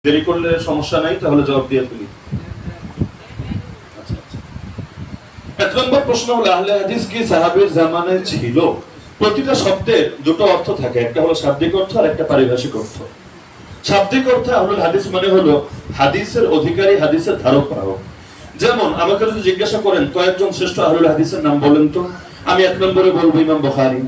দেরি করলে সমস্যা নাই, তাহলে জবাব দিয়ে ফেলি। এক নম্বর প্রশ্ন হলো, আহলে হাদিস কি সাহাবীর জামানায় ছিল? প্রতিটা শব্দের দুটো অর্থ থাকে, একটা হলো শাব্দিক অর্থ আর একটা পারিভাষিক অর্থ। শাব্দিক অর্থ আহলুল হাদিস মানে হলো হাদিসের অধিকারী, হাদিসের ধারক বাহক। যেমন আমাকে যদি জিজ্ঞাসা করেন কয়েকজন শ্রেষ্ঠ আহলুল হাদিসের নাম বলেন তো, আমি এক নম্বরে বলবো ইমাম বুখারী,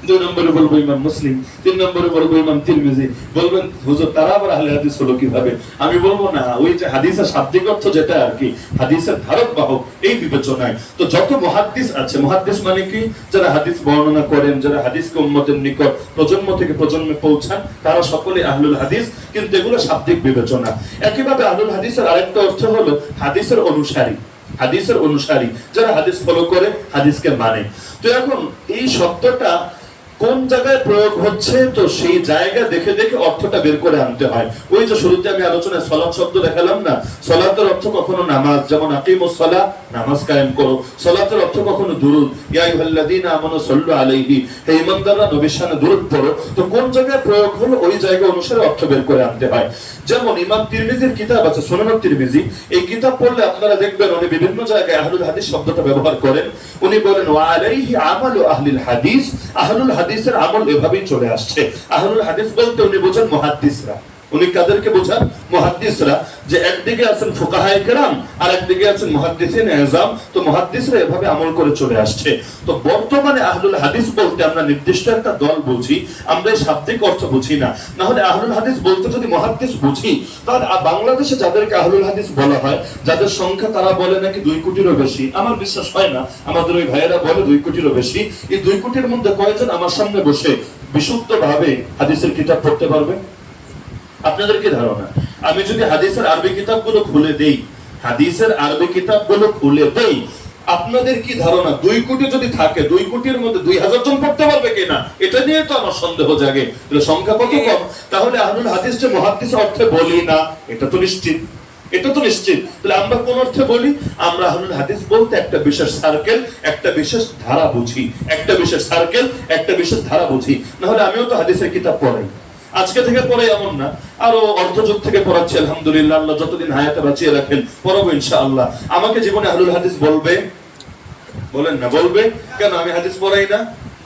দুই নম্বরে বলবো ইমাম মুসলিম, তিন নম্বরে বলবো ইমাম তিরমিজি। বলবেন হুজুর তারা আবার আহলে হাদিস হলো কিভাবে? আমি বলবো না, ওই যে হাদিসের শাব্দিক অর্থ যেটা আর কি, হাদিসের ধারক বাহক, এই বিবেচনায় তো যত মুহাদ্দিস আছে, মুহাদ্দিস মানে কি, যারা হাদিস বর্ণনা করেন, যারা হাদিসকে উম্মতের নিকট প্রজন্ম থেকে প্রজন্মে পৌঁছান, তারা সকলে আহলুল হাদিস। কিন্তু এগুলো শাব্দিক বিবেচনা। একইভাবে আহলুল হাদিসের আরেকটা অর্থ হলো হাদিসের অনুসারী, হাদিসের অনুসারী, যারা হাদিস ফলো করে, হাদিসকে মানে। তো এখন এই শব্দটা কোন জায়গায় প্রয়োগ হচ্ছে, তো সেই জায়গা দেখে দেখে অর্থটা বের করে আনতে হয়। ওই যে শুরুতে আমি আলোচনায় সালাত শব্দ দেখালাম না, সালাতের অর্থ কখনো নামাজ, যেমন আকিমুস সালাহ, নামাজ কায়েম করো। সালাতের অর্থ কখনো দুরুদ, ইয়া আইয়ুহাল্লাযীনা আমানু সাল্লু আলাইহি, হে ঈমানদাররা নবীর শানে দুরুদ পড়ো। তো কোন জায়গায় প্রয়োগ হলো, ওই জায়গা অনুসারে অর্থ বের করে আনতে হয়। যেমন ইমাম তিরমিজির কিতাব আছে সুনানুত তিরমিজি, এই কিতাব পড়লে আপনারা দেখবেন উনি বিভিন্ন জায়গায় আহলুল হাদিস শব্দটা ব্যবহার করেন। উনি বলেন ওয়া আলাইহি আমালু আহলিল হাদিস, আহলুল হাদিসের আমল এভাবেই চলে আসছে। আহলুল হাদিস বলতে উনি বোঝান মুহাদ্দিসরা। উনি কাদেরকে বোঝান? মুহাদ্দিসরা। যে একদিকে আছেন ফুকাহায়ে কেরাম আর একদিকে আছেন মুহাদ্দিসিনে আযম। তো মুহাদ্দিসরা এভাবে আমল করে চলে আসছে। তো বর্তমানে আহলুল হাদিস বলতে আমরা নির্দিষ্ট একটা দল বুঝি, আমরা এই শাব্দিক অর্থ বুঝি না। না হলে আহলুল হাদিস বলতে যদি মুহাদ্দিস বুঝি, তাহলে বাংলাদেশে যাদেরকে আহলুল হাদিস বলা হয়, যাদের সংখ্যা তারা বলে নাকি 2 কোটিরও বেশি। আমার বিশ্বাস হয় না, আমাদের ওই ভাইয়েরা বলে 2 কোটিরও বেশি। এই 2 কোটির মধ্যে কয়জন আমার সামনে বসে বিশুদ্ধভাবে হাদিসের কিতাব পড়তে পারবে? আপনাদের কি ধারণা? আমি যদি হাদিসের আরবি কিতাবগুলো খুলে দেই, হাদিসের আরবি কিতাবগুলো খুলে দেই, আপনাদের কি ধারণা 2 কোটি যদি থাকে, 2 কোটির মধ্যে 2000 জন পড়তে পারবে কিনা? এটা নিয়ে তো আমার সন্দেহ জাগে। তাহলে সংখ্যা কত কম। তাহলে আহলুল হাদিস যে মুহাদ্দিস অর্থে বলি না, এটা তো নিশ্চিত, এটা তো নিশ্চিত। তাহলে আমরা কোন অর্থে বলি? আমরা আহলুল হাদিস বলতে একটা বিশেষ সার্কেল, একটা বিশেষ ধারা বুঝি, একটা বিশেষ সার্কেল, একটা বিশেষ ধারা বুঝি। না হলে আমিও তো হাদিসের কিতাব পড়াই, আজকে থেকে পড়ে এমন না, আরো অর্ধযুগ থেকে পড়াচ্ছি আলহামদুলিল্লাহ। আল্লাহ যতদিন হায়াতে বাঁচিয়ে রাখেন পড়াবো ইনশাআল্লাহ। আমাকে জীবনে আহলুল হাদিস বলবে? বলেন না, বলবে কেন? আমি হাদিস পড়াই না,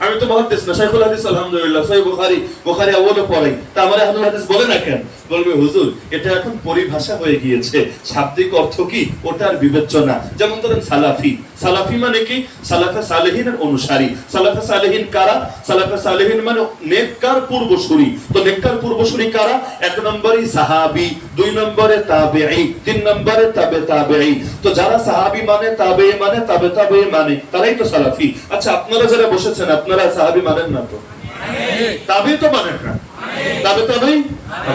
আমি তো মুহাদ্দিস না, শাইখুল হাদিস আলহামদুলিল্লাহ, সহিহ বুখারী, বুখারী আউয়ালে পড়াই, তা আমারে আহলুল হাদিস বলে না কেন? বলবে হুজুর এটা এখন পরিভাষা হয়ে গিয়েছে, শাব্দিক অর্থ কি ওটার বিবেচনা। যেমন ধরেন সালাফি, সালাফি মানে কি? সালাফে সালেহিনের অনুসারী। সালাফে সালেহিন কারা? সালাফে সালেহিন মানে নেককার পূর্বসূরি। তো নেককার পূর্বসূরি কারা? 1 নম্বরে সাহাবী, 2 নম্বরে তাবেঈ, 3 নম্বরে তাবে তাবেঈ। তো যারা সাহাবী মানে, তাবেঈ মানে, তাবে তাবেঈ মানে, তারাই তো সালাফি। আচ্ছা আপনারা যারা বসেছেন, আপনারা সাহাবী মানেন না তো? তাবেঈ তো মানেন না, তাবে তাবেঈ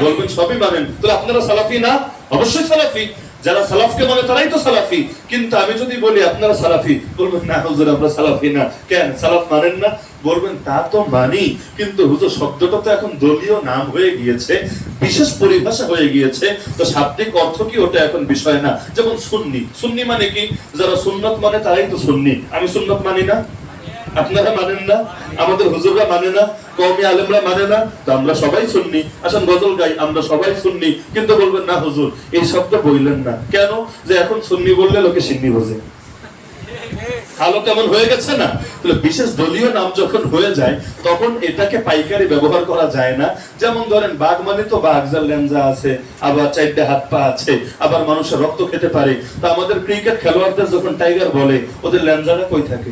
বলবেন সবই মানেন। তাহলে আপনারা সালাফি না? অবশ্যই সালাফি। যারা সালাফকে মানে তারাই তো সালাফি। কিন্তু আমি যদি বলি আপনারা সালাফি, বলবেন না হুজুর আমরা সালাফি না। কেন? সালাফ মানেন না? বলবেন তা তো মানি, কিন্তু হুজুর শব্দটা তো এখন দলীয় নাম হয়ে গিয়েছে, বিশেষ পরিভাষা হয়ে গিয়েছে, তো শাব্দিক অর্থ কি ওটা এখন বিষয় না। যেমন সুন্নি, সুন্নি মানে কি? যারা সুন্নত মানে তারাই তো সুন্নি। আমি সুন্নত মানি না, আপনারা মানেন না, আমাদের হুজুররা মানে না, কওমি আলেমরা মানে না, তো আমরা সবাই সুন্নি। আসেন গজল গাই, আমরা সবাই সুন্নি। কিন্তু বলবেন না হুজুর এই শব্দ বললেন না কেন? যে এখন সুন্নি বললে লোকে সিন্নি বোঝে। আলো কেমন হয়ে গেছে না? তাহলে বিশেষ দলীয় নাম যখন হয়ে যায়, তখন এটাকে পাইকারি ব্যবহার করা যায় না। যেমন ধরেন বাঘ মানে তো বাঘ, যার লেঞ্জা আছে, আবার 4টে হাত পা আছে, আবার মানুষের রক্ত খেতে পারে। তা আমাদের ক্রিকেট খেলোয়াড়দের যখন টাইগার বলে, ওদের লেঞ্জাটা কই থাকে?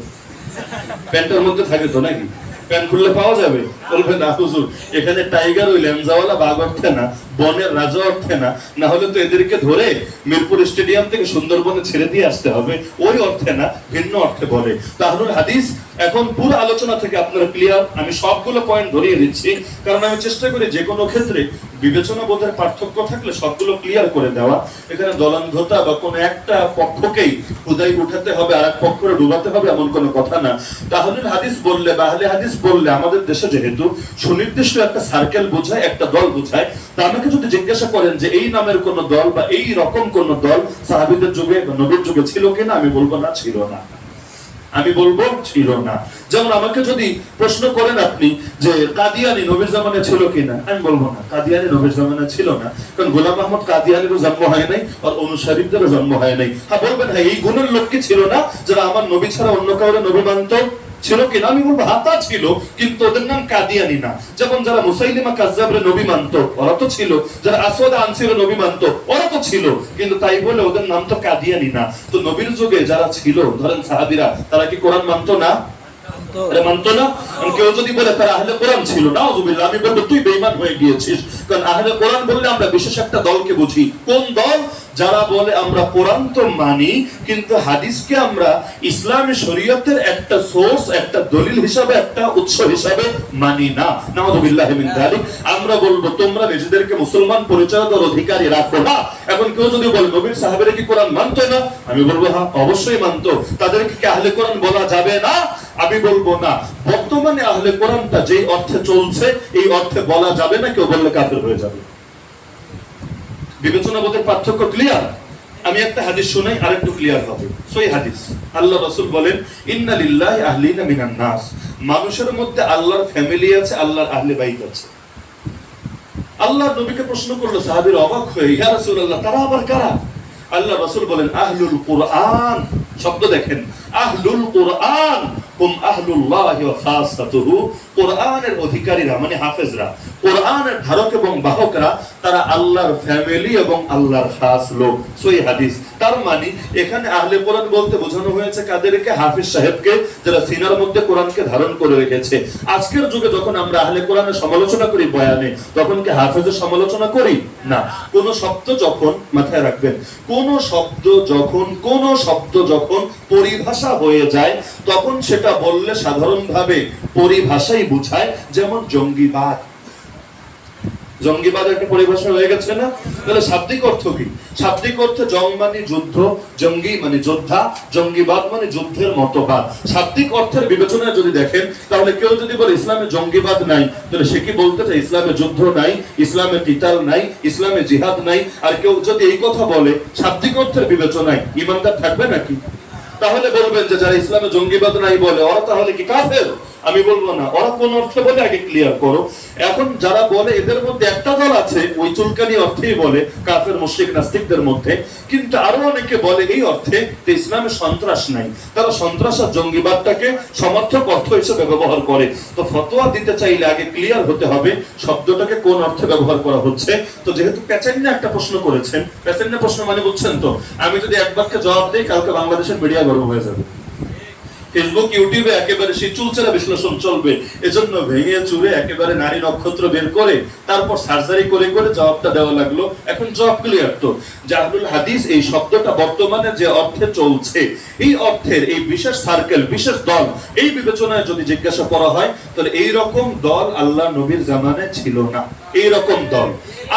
প্যান্টের মধ্যে থাকে তো নাকি? প্যান্ট খুললে পাওয়া যাবে? বলবে না হুজুর এখানে টাইগার ওই লেঞ্জাওয়ালা বাঘ অর্থে না, বনের রাজা অর্থে না, না হলে তো এদেরকে ধরে মিরপুর স্টেডিয়াম থেকে সুন্দরবনে ছেড়ে দিয়ে আসতে হবে, ওই অর্থে না, ভিন্ন অর্থে বলে। তাহলে হাদিস এখন পুরো আলোচনা থেকে আপনারা ক্লিয়ার। আমি সবগুলো পয়েন্ট ধরিয়ে দিচ্ছি, কারণ আমি চেষ্টা করি যে কোনো ক্ষেত্রে বিবেচনা বোধের পার্থক্য থাকলে সবগুলো ক্লিয়ার করে দেওয়া। এখানে দলান্ধতা বা কোনো একটা পক্ষকেই হুদাই উঠাতে হবে, আর এক পক্ষরে ডুবাতে হবে, এমন কোনো কথা না। তাহলে হাদিস বললে বা আহলে হাদিস বললে আমাদের দেশে যেহেতু সুনির্দিষ্ট একটা সার্কেল বোঝায়, একটা দল বোঝায়, তা আমাকে যদি জিজ্ঞাসা করেন যে এই নামের কোন দল বা এই রকম কোন দল সাহাবীদের যুগে, নবীর যুগে ছিল কিনা, আমি বলবো না, ছিল না। আমি বলবো ছিল না। যেমন আমাকে যদি প্রশ্ন করেন আপনি যে কাদিয়ানি নবীর জামানায় ছিল কিনা, আমি বলবো না কাদিয়ানি নবীর জামানায় ছিল না, কারণ গোলাম আহমদ কাদিয়ানিরও জন্ম হয় নাই আর অনুসারীদেরও জন্ম হয় নাই। হ্যাঁ বলবেন হ্যাঁ এই গুণের লোক কি ছিল না যারা আমার নবী ছাড়া অন্য কাউরে নবী মানত? ছিল কিনা? আমি বলবো হাতা ছিল, কিন্তু ওদের নাম কাদিয়ানি না। যেমন যারা মুসাইলিমা কাজ্জাবরে নবী মানত ওরা তো ছিল, যারা আসওয়াদ আনসিরে নবী মানত ওরা তো ছিল, কিন্তু তাই বলে ওদের নাম তো কাদিয়ানি না। তো নবীর যুগে যারা ছিল ধরেন সাহাবীরা, তারা কি কোরআন মানতো না? মানতো না। কেউ যদি বলে তারা আহলে কোরআন ছিল, নাউযুবিল্লাহ, আমি বলবো তুই বেঈমান হয়ে গিয়েছিস। কারণ আহলে কোরআন বললে আমরা বিশেষ একটা দলকে বুঝি। কোন দল? যারা বলে আমরা কোরআন তো মানি, কিন্তু হাদিসকে আমরা ইসলামী শরীয়তের একটা সোর্স, একটা দলিল হিসাবে, একটা উৎস হিসাবে মানি না। নাউযুবিল্লাহ মিন যালিক। আমরা বলবো তোমরা নিজেদেরকে মুসলমান পরিচয় দেওয়ার অধিকারী রাখো না। এখন কেউ যদি বলে নবীর সাহাবীরা কি কোরআন মানতো না, আমি বলবো হ্যাঁ অবশ্যই মানতো। তাদেরকে কি আহলে কোরআন বলা যাবে না? আমি বলবো না। বর্তমানে আহলে কোরআনটা যেই অর্থে চলছে এই অর্থে বলা যাবে না, কেউ বললে কাফের হয়ে যাবে। বিবেচনাবোধের পার্থক্য ক্লিয়ার? আমি একটা হাদিস শুনাই আর একটু ক্লিয়ার হবে। সহিহ হাদিস, আল্লাহ রাসূল বলেন ইন্না লিল্লাহি আহলিনা মিনান নাস, মানুষের মধ্যে আল্লাহর ফ্যামিলি আছে, আল্লাহর আহলে বাইত আছে। আল্লাহর নবীকে প্রশ্ন করলো সাহাবীরা অবাক হয়ে, ইয়া রাসূলুল্লাহ তারা আবার কারা? আল্লাহ রাসূল বলেন আহলুল কুরআন। শব্দ দেখেন, আহলুল কুরআন হুম আহলুল্লাহি ওয়া খাসাতুহু, কোরআনের অধিকারীরা মানে হাফেজরা, কোরআনের ধারক এবং বাহকরা, তারা আল্লাহর ফ্যামিলি এবং আল্লাহর খাস লোক। সহিহ হাদিস। তার মানে এখানে আহলে কোরআন বলতে বোঝানো হয়েছে কাদেরকে? হাফেজ সাহেবকে, যারা সিনার মধ্যে কোরআনকে ধারণ করে রেখেছে। আজকের যুগে যখন আমরা আহলে কোরআনের সমালোচনা করি বয়ানে, তখন কি হাফেজের সমালোচনা করি? না। কোন শব্দ যখন, মাথায় রাখবেন, কোন শব্দ যখন পরিভাষা হয়ে যায়, তখন সেটা বললে সাধারণভাবে পরিভাষাই বুঝায়। যেমন জঙ্গিবাদ, জঙ্গিবাদ একটা পরিভাষা হয়ে গেছে না? তাহলে শাব্দিক অর্থ কি? শাব্দিক অর্থে জং মানে যুদ্ধ, জঙ্গি মানে যোদ্ধা, জঙ্গিবাদ মানে যুদ্ধের মতবাদ। শাব্দিক অর্থের বিবেচনায় যদি দেখেন, তাহলে কেউ যদি বলে ইসলামে জঙ্গিবাদ নাই, তাহলে সে কি বলতে চায় ইসলামে যুদ্ধ নাই, ইসলামে কিতাল নাই, ইসলামে জিহাদ নাই। আর কেউ যদি এই কথা বলে শাব্দিক অর্থের বিবেচনায়, ইমানদার থাকবে নাকি? তাহলে বলবেন যে যারা ইসলামে জঙ্গিবাদ নাই বলে ওরা তাহলে কি কাফের? আমি বলবো না। ওরা কোন অর্থে বলে আগে ক্লিয়ার করো। এখন যারা বলে এদের মধ্যে একটা দল আছে ওই চুলকানি অর্থেই বলে, কাফের মুশরিক নাস্তিকদের মধ্যে, কিন্তু আরো অনেকে বলে এই অর্থে যে ইসলামে সন্ত্রাস নাই, তারা সন্ত্রাস আর জঙ্গিবাদটাকে সমর্থক অর্থ হিসেবে ব্যবহার করে। তো ফতোয়া দিতে চাইলে আগে ক্লিয়ার হতে হবে শব্দটাকে কোন অর্থে ব্যবহার করা হচ্ছে। তো যেহেতু প্যাচান্না একটা প্রশ্ন করেছেন, প্যাচান্না প্রশ্ন মানে বুঝছেন তো, আমি যদি এক বাক্যে জবাব দিই কালকে বাংলাদেশের মিডিয়া গরম হয়ে যাবে, ফেসবুক ইউটিউবে একেবারে সেই চুলচেরা বিশ্লেষণ চলবে। এজন্য ভেঙে চুরে একেবারে নারী নক্ষত্র বের করে তারপর সার্জারি করে করে জবাবটা দেওয়া লাগলো। এখন জবাব ক্লিয়ার তো, যে আহলুল হাদিস এই শব্দটা বর্তমানে যে অর্থে চলছে, এই অর্থের এই বিশেষ সার্কেল, বিশেষ দল, এই বিবেচনায় যদি জিজ্ঞাসা করা হয়, তাহলে এই রকম দল আল্লাহ নবীর জামানায় ছিল না, এই রকম দল।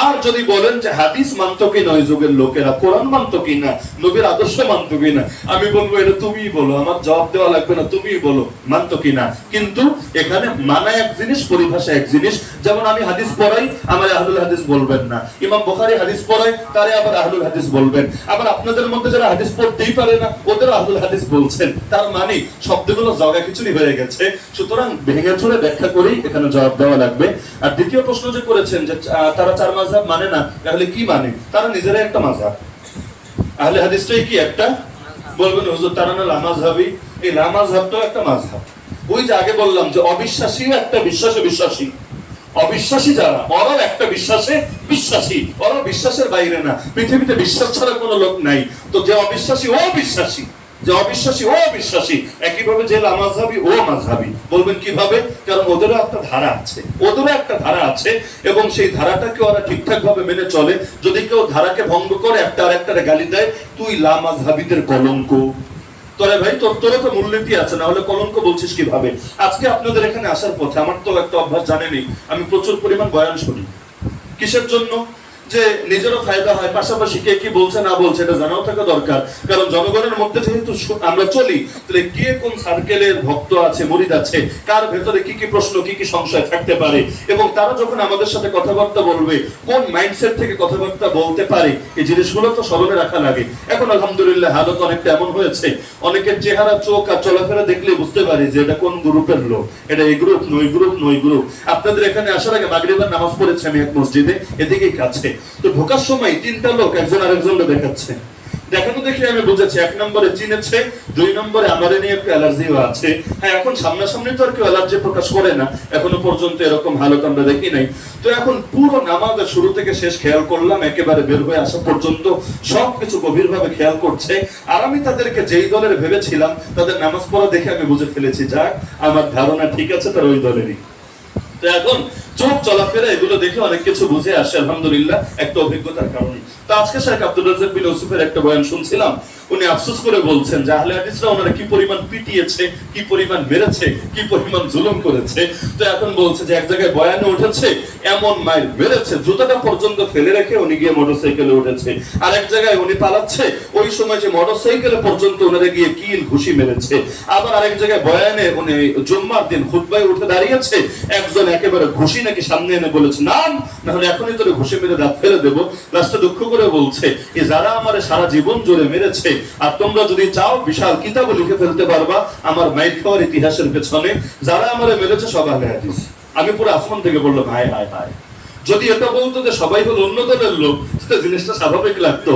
আর যদি বলেন যে হাদিস মানতো কি নয় যুগের লোকেরা, কোরআন মানতো কি না, নবীর আদর্শ মানতো কি না, আমি বলবো এটা তুমিই বলো, আমার জবাব দেওয়া লাগবে না, তুমিই বলো মানতো কি না। কিন্তু এখানে মানা এক জিনিস, পরিভাষা এক জিনিস। যেমন আমি হাদিস পড়াই, আমার আহলুল হাদিস বলবেন না। ইমাম বুখারী হাদিস পড়ায়, তারে আবার আহলুল হাদিস বলবেন। আবার আপনাদের মধ্যে যারা হাদিস পড়তেই পারে না, ওদের আহলুল হাদিস বলছেন। তার মানে শব্দগুলো জগা খিচুড়ি হয়ে গেছে। সুতরাং ভেঙে চুরে ব্যাখ্যা করেই এখানে জবাব দেওয়া লাগবে। আর দ্বিতীয় প্রশ্ন যে করেছেন যে তারা চার মাযহাব মানে না, তাহলে কি মানে? তারা নিজেরাই একটা মাযহাব। আহলে হাদিসটাই কি একটা? বলবেন হুজুর তারা না লামাযহাবী। এই লামাযহাবটাও একটা মাযহাব। ওই যে আগে বললাম যে অবিশ্বাসীও একটা বিশ্বাসে বিশ্বাসী, অবিশ্বাসী যারা ওরাও একটা বিশ্বাসে বিশ্বাসী, ওরা বিশ্বাসের বাইরে না। পৃথিবীতে বিশ্বাস ছাড়া কোনো লোক নাই। তো যে অবিশ্বাসী ও বিশ্বাসী, যে অবিশ্বাসী ও অবিশ্বাসী, একইভাবে যে লামাযহাবী ও মাযহাবী। বলবেন কিভাবে? কারণ ওদেরও একটা ধারা আছে, ওদেরও একটা ধারা আছে, এবং সেই ধারাটাকে ওরা ঠিকঠাক ভাবে মেনে চলে। যদি কেউ ধারাকে ভঙ্গ করে একটা আরেকটারে গালি দেয়, তুই লামাযহাবীদের কলঙ্ক, তোরে ভাই তোর তো মূলনীতি আছে, না হলে কলঙ্ক বলছিস কিভাবে? আজকে আপনাদের এখানে আসার পথে আমার তো একটা অভ্যাস জানেনই, আমি প্রচুর পরিমাণ বয়ান শুনি। কিসের জন্য? যে নিজেরও ফায়দা হয়, পাশাপাশি কে কি বলছে না বলছে এটা জানাও থাকা দরকার। কারণ জনগণের মধ্যে যেহেতু আমরা চলি, তাহলে কে কোন সার্কেলের ভক্ত আছে, মুরিদ আছে, কার ভেতরে কি কি প্রশ্ন কি কি সংশয় থাকতে পারে, এবং তারা যখন আমাদের সাথে কথাবার্তা বলবে কোন মাইন্ডসেট থেকে কথাবার্তা বলতে পারে, এই জিনিসগুলো তো স্মরণে রাখা লাগে। এখন আলহামদুলিল্লাহ হালত অনেকটা এমন হয়েছে, অনেকের চেহারা চোখ আর চলাফেরা দেখলে বুঝতে পারি যে এটা কোন গ্রুপের লোক, এটা এই গ্রুপ নই গ্রুপ নই গ্রুপ। আপনাদের এখানে আসার আগে মাগরিবের নামাজ পড়েছে আমি এক মসজিদে, এদিকেই কাছে। তো ঢোকার সময় তিনটা লোক একজন আরেকজনকে দেখাচ্ছে, দেখানো দেখে আমি বুঝেছি এক নম্বরে চিনেছে, দুই নম্বরে আমারে নিয়ে একটু অ্যালার্জিও আছে। হ্যাঁ, এখন সামনাসামনি তো আর কেউ অ্যালার্জি প্রকাশ করে না, এখনো পর্যন্ত এরকম হালত আমরা দেখি নাই। তো এখন পুরো নামাজের শুরু থেকে শেষ খেয়াল করলাম, একেবারে বের হয়ে আসা পর্যন্ত সবকিছু গভীরভাবে খেয়াল করছে। আর আমি তাদেরকে যেই দলের ভেবেছিলাম, তাদের নামাজ পড়া দেখে আমি বুঝে ফেলেছি, যাক আমার ধারণা ঠিক আছে, তার ওই দলেরই। তো এখন চোখ চলাফেরা এগুলো দেখে অনেক কিছু বুঝে আসে আলহামদুলিল্লাহ, একটা অভিজ্ঞতার কারণে। তো আজকে শেখ আব্দুর রাজ্জাক বিন ইউসুফের একটা বয়ান শুনছিলাম, উনি আফসোস করে বলছেন যে আহলে হাদিসরা ওনারা কি পরিমাণ পিটিয়েছে, কি পরিমাণ মেরেছে, কি পরিমাণ জুলুম করেছে। তো এখন বলছে যে এক জায়গায় বয়ানে উঠেছে এমন মাইর মেরেছে, জুতাটা পর্যন্ত ফেলে রেখে উনি গিয়ে মোটরসাইকেলে উঠেছে। আর এক জায়গায় উনি পালাচ্ছে, ওই সময় যে মোটরসাইকেলে পর্যন্ত ওনারা গিয়ে কিল ঘুষি মেরেছে। আবার আরেক জায়গায় বয়ানে উনি জুম্মার দিন খুতবায় উঠে দাঁড়িয়েছে, একজন একেবারে ঘুষি নাকি সামনে এনে বলেছে নাম, না হলে এখনই তোরে ঘুষি মেরে দাঁত ফেলে দেবো। লাস্টে দুঃখ করে বলছে যে যারা আমারে সারা জীবন জুড়ে মেরেছে, আর তোমরা যদি চাও বিশাল কিতাবও লিখে ফেলতে পারবা আমার মাইর খাওয়ার ইতিহাসের পেছনে, যারা আমারে মেরেছে সব আহলে হাদিস। আমি পুরো আসমান থেকে বললাম হায় হায় হায়। যদি এটা বলতো যে সবাই হলো অন্য দলের লোক, জিনিসটা স্বাভাবিক লাগতো।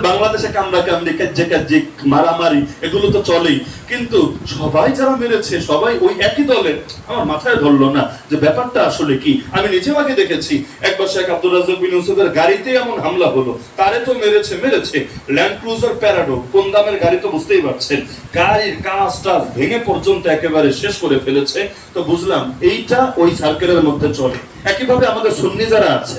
বাংলাদেশে কামড়া কামড়ি কাজ্জে মারামারি এগুলো তো চলেই, কিন্তু সবাই যারা মেরেছে সবাই ওই একই দলের, আমার মাথায় ধরলো না যে ব্যাপারটা আসলে কি। আমি নিজেও আগে দেখেছি, একবার শেখ আব্দুর রাজ্জাক বিন ইউসুফের গাড়িতে এমন হামলা হলো, তারে তো মেরেছে ল্যান্ড ক্রুজার প্যারাডো, কোন দামের গাড়ি তো বুঝতেই পারছেন, গাড়ির কাঁচটা ভেঙে পর্যন্ত একেবারে শেষ করে ফেলেছে। তো বুঝলাম এইটা ওই সার্কেলের মধ্যে চলে। একইভাবে আমাদের সুন্নি যারা আছে,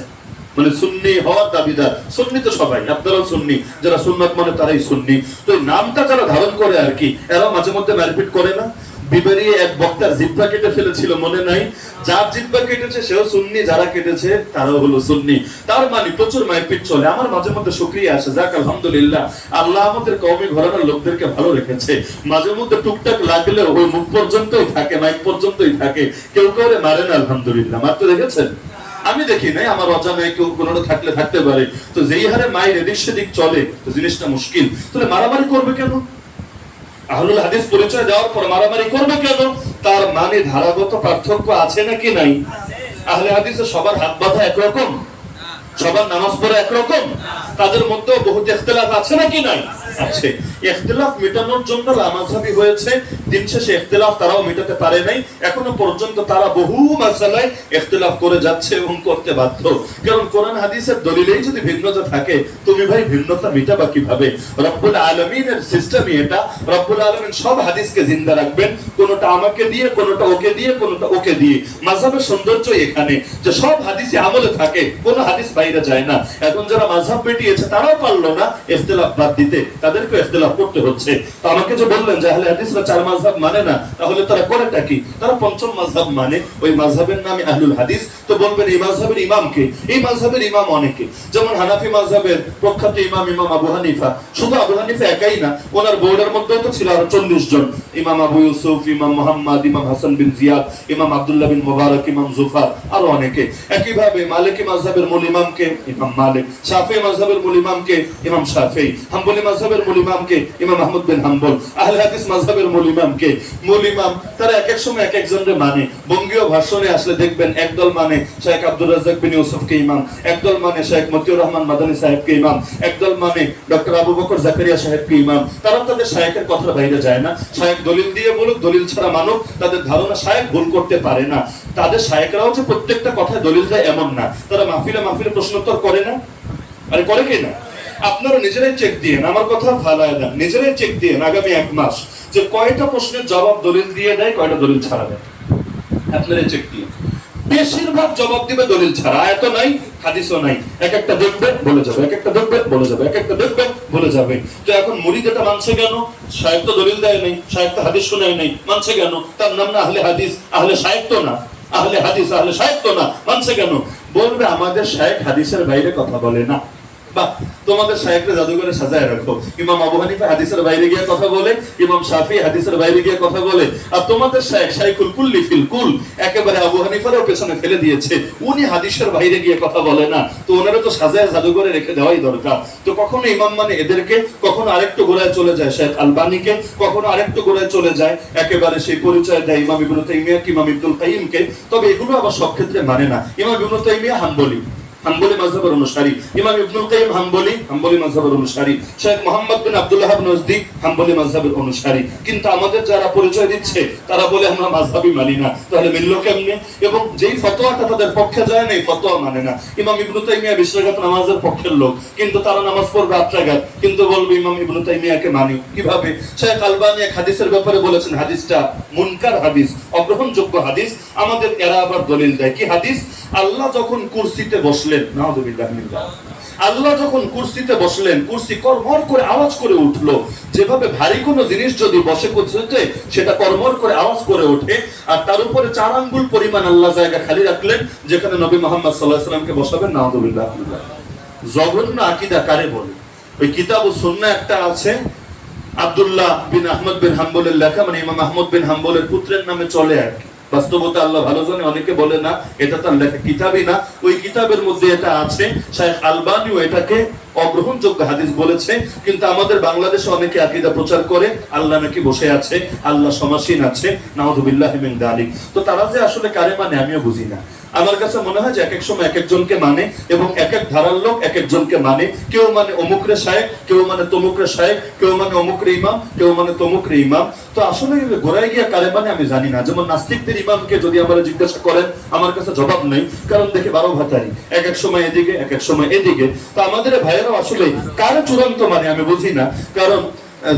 মানে সুন্নি হওয়ার দাবিদার, সুন্নি তো সবাই, আপনারাও সুন্নি, যারা সুন্নাত মানে তারাই সুন্নি। তো নামটা যারা ধারণ করে আর কি, এরা মাঝে মধ্যে মারপিট করে না। বিবারিয়ে এক বক্তার জিহ্বা কেটে ফেলেছিল, মনে নাই? যার জিহ্বা কেটেছে সেও সুন্নি, যারা কেটেছে তারাও হলো সুন্নি। তার মানে প্রচুর মারপিট চলে। আমার মাঝে মধ্যে শুকরিয়া আসে, যাক আলহামদুলিল্লাহ, আল্লাহ আমাদের কওমি ঘরানার লোকদেরকে ভালো রেখেছে। মাঝে মধ্যে টুকটাক লাগলেও ওই মুখ পর্যন্তই থাকে, মাইক পর্যন্তই থাকে, কেউ কাউরে মারে না আলহামদুলিল্লাহ। মারতে দেখেছেন? আমি দেখি নাই, আমার অজানায় কেউ কোনোটা থাকলে থাকতে পারে। তো যেই হারে মায়ের এদিক সেদিক চলে, তো জিনিসটা মুশকিল। তাহলে মারামারি করবে কেন? আহলুল হাদিস পরিচয় দেওয়ার পর মারামারি করবে কেন? তার মানে ধারাগত পার্থক্য আছে নাকি নাই? আহলে হাদিসে সবার হাত বাঁধা একরকম, সবার নামাজ পড়া একরকম, তাদের মধ্যে বহুত ইখতিলাফ আছে নাকি নাই? আছে। ইখতিলাফ মেটানোর জন্য লামাযহাবি হয়েছে, দিন শেষে ইখতিলাফ তারাও মেটাতে পারে নাই। এখনো পর্যন্ত তারা বহু মাসালায় ইখতিলাফ করে যাচ্ছে এবং করতে বাধ্য। কারণ কোরআন হাদিসের দলিলেই যদি ভিন্নতা থাকে, তুমি ভাই ভিন্নতা মেটাবা কিভাবে? রব্বুল আলামিনের সিস্টেমই এটা। রব্বুল আলামিন সব হাদিসকে জিন্দা রাখবেন, কোনটা আমাকে দিয়ে, কোনটা ওকে দিয়ে, কোনটা ওকে দিয়ে। মাযহাবের সৌন্দর্য এখানে যে সব হাদিসই আমলে থাকে, কোন হাদিস বাইরে যায় না। এখন যারা মাযহাব পেটিয়েছে তারাও পারলো না ইখতিলাফ বাদ দিতে, তাদেরকে ইখতিলাফ করতে হচ্ছে। তো আমাকে যে বললেন যে আহলে হাদিসরা চার মাযহাব মানে না, তাহলে তারা করেটা কি? তারা পঞ্চম মাযহাব মানে, ওই মাযহাবের নামই আহলুল হাদিস। তো বলবেন এই মাযহাবের ইমাম কে? এই মাযহাবের ইমাম অনেকে, যেমন হানাফি মাযহাবের প্রখ্যাত ইমাম ইমাম আবু হানিফা। শুধু আবু হানিফা একাই না, ওনার বোর্ডের মধ্যেও তো ছিল আরো 40 জন, ইমাম আবু ইউসুফ, ইমাম মুহাম্মদ, ইমাম হাসান বিন জিয়াদ, ইমাম আব্দুল্লাহ বিন মুবারক, ইমাম জুফার, আরো অনেকে। একইভাবে মালিকি মাযহাবের মূল ইমাম কে? ইমাম মালিক। শাফিঈ মাযহাবের মূল ইমাম কে? ইমাম শাফিঈ। হাম্বলি মাযহাবের মূল ইমাম কে? ইমাম আহমদ বিন হাম্বল। আহলে হাদিস মাযহাবের মূল ইমাম কে? মূল ইমাম। তারা এক এক সময় এক একজনকে মানে। বঙ্গীয় ভাষণে আসলে দেখবেন একদল মানে শেখ আব্দুর রাজ্জাক বিন ইউসুফকে ইমাম, একদল মানে শেখ মতিউর রহমান মাদানী সাহেবকে ইমাম, একদল মানে ডক্টর আবু বকর জাকারিয়া সাহেবকে ইমাম। তারা তাদের শায়েখের কথার বাইরে যায় না। শায়েখ দলিল দিয়ে বলুক, দলিল ছাড়া মানুক, তাদের ধারণা শায়েখ ভুল করতে পারে না। তাদের শায়েখরাও যে প্রত্যেকটা কথায় দলিল দেয় এমন না। তারা মাহফিলে মাহফিলে প্রশ্নোত্তর করে না? আরে করে কি না? আপনারা নিজেরাই চেক দিয়েন, আমার কথা ফালায় দেন, নিজেরাই চেক দিয়েন আগামী 1 মাস যে কয়টা প্রশ্নের জবাব দলিল দিয়ে দেয়, কয়টা দলিল ছাড়া দেয়। আপনারাই চেক দিয়েন। বেশিরভাগ জবাব দিবে দলিল ছাড়া, আয়াত নাই, হাদিসও নাই। এক একটা দেখবে বলে যাবে, এক একটা দেখবে বলে যাবে, এক একটা দেখবে বলে যাবে। তো এখন মুরিদ এটা মানছে কেন? শায়েখ তো দলিল দেয় নাই, শায়েখ তো হাদিস শোনায় নাই, মানছে কেন? তার নাম না আহলে হাদিস, আহলে শায়েখ তো না, আহলে হাদিস আহলে শায়েখ তো না, মানছে কেন? বলবে আমাদের শায়েখ হাদিসের বাইরে কথা বলে না। বাহ, তোমাদের শায়েখরা জাদুঘরে সাজায় রাখো। ইমাম আবু হানিফা হাদিসের বাইরে গিয়ে কথা বলে, ইমাম শাফি হাদিসের বাইরে গিয়ে কথা বলে, আর তোমাদের শায়েখ শাইখুল কুল্লি ফিল কুল একেবারে আবু হানিফারও পেছনে ফেলে দিয়েছে, উনি হাদিসের বাইরে গিয়ে কথা বলে না। তো ওনারা তো সাজায় জাদুঘরে রেখে দেওয়াই দরকার। তো কখনো ইমাম মানে এদেরকে, কখনো আরেকটু গোড়ায় চলে যায় শেখ আলবানীকে, কখনো আরেকটু গোড়ায় চলে যায় একেবারে সেই পরিচয় দেয় ইমাম ইবনে তাইমিয়া কি ইমাম ইবনুল কাইয়িমকে। তবে এগুলো আবার সব ক্ষেত্রে মানে না। ইমাম ইবনে তাইমিয়া হাম্বলি, হাম্বলি মাযহাবের অনুসারী। ইমাম ইবনুল কাইয়িম হাম্বলি, হাম্বলি মাযহাবের অনুসারী। শেখ মুহাম্মদ বিন আব্দুল্লাহ ইবনে নজদি হাম্বলি মাযহাবের অনুসারী। কিন্তু আমাদের যারা পরিচয় দিচ্ছে তারা বলে আমরা মাযহাবই মানি না। তাহলে মিলল কেমনে? এবং যেই ফতোয়াটা তাদের পক্ষে যায় না, এই ফতোয়া মানে না। ইমাম ইবনে তাইমিয়া 20 রাকাত নামাজের পক্ষের লোক, কিন্তু তারা নামাজ পড়বে 8 রাকাত, কিন্তু বলবে ইমাম ইবনে তাইমিয়াকে মানি। কিভাবে? শেখ আলবানী এক হাদিসের ব্যাপারে বলেছেন হাদিসটা মুনকার হাদিস, অগ্রহণযোগ্য হাদিস। আমাদের এরা আবার দলিল দেয় কি হাদিস? আল্লাহ যখন কুরসিতে বসলেন, নাউযুবিল্লাহি মিন যালিক, আল্লাহ যখন কুরসিতে বসলেন, কুরসি কড়মড় করে আওয়াজ করে উঠলো। যেভাবে ভারী কোনো জিনিস যদি বসে কুরসিতে, সেটা কড়মড় করে আওয়াজ করে ওঠে। আর তার উপরে 4 আঙ্গুল পরিমাণ আল্লাহ জায়গা খালি রাখলেন, যেখানে নবী মুহাম্মদ সাল্লাল্লাহু আলাইহি ওয়াসাল্লামকে বসাবেন। নাউযুবিল্লাহি মিন যালিক। জঘন্য আকীদা কারে বলে? ওই কিতাব ও সুন্নাহ একটা আছে, আব্দুল্লাহ বিন আহমদ বিন হাম্বলের লেখা, মানে ইমাম আহমদ বিন হাম্বলের পুত্রের নামে চলে আর কি। বাস্তবতা আল্লাহ ভালো জানে, অনেকে বলে না এটা তার লেখা কিতাবই না। ওই কিতাবের মধ্যে এটা আছে। শাইখ আলবানীও এটাকে অগ্রহণযোগ্য হাদিস বলেছে। কিন্তু আমাদের বাংলাদেশে অনেকে আকীদা প্রচার করে আল্লাহ নাকি বসে আছে, আল্লাহ সমাসীন আছে, নাউযুবিল্লাহি মিন যালিক। তো তারা যে আসলে কারে মানে আমিও বুঝি না। আমার কাছে মনে হয় যে এক এক সময় এক একজনকে মানে, এবং এক এক ধারার লোক এক একজনকে মানে। কেউ মানে অমুকরে শায়েখ, কেউ মানে তমুকরে শায়েখ, কেউ মানে অমুকরে ইমাম, কেউ মানে তমুকরে ইমাম। তো আসলে গোড়ায় গিয়া কারে মানে আমি জানি না। যেমন নাস্তিকদের ইমামকে যদি আমরা জিজ্ঞাসা করেন, আমার কাছে জবাব নেই, কারণ দেখে 12 ভাতারি, এক এক সময় এদিকে এক এক সময় এদিকে। তো আমাদের ভাইয়েরাও আসলে কারে চূড়ান্ত মানে আমি বুঝি না। কারণ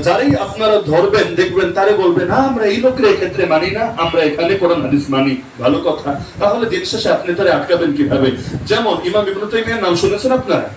যারাই আপনারা ধরবেন দেখবেন তারে বলবেন না আমরা এই লোকের ক্ষেত্রে মানি না, আমরা এখানে কোরআন হাদিস মানি। ভালো কথা, তাহলে দিন শেষে আপনি তারে আটকাবেন কিভাবে? যেমন ইমাম ইবনে তাইমিয়ার নাম শুনেছেন আপনারা?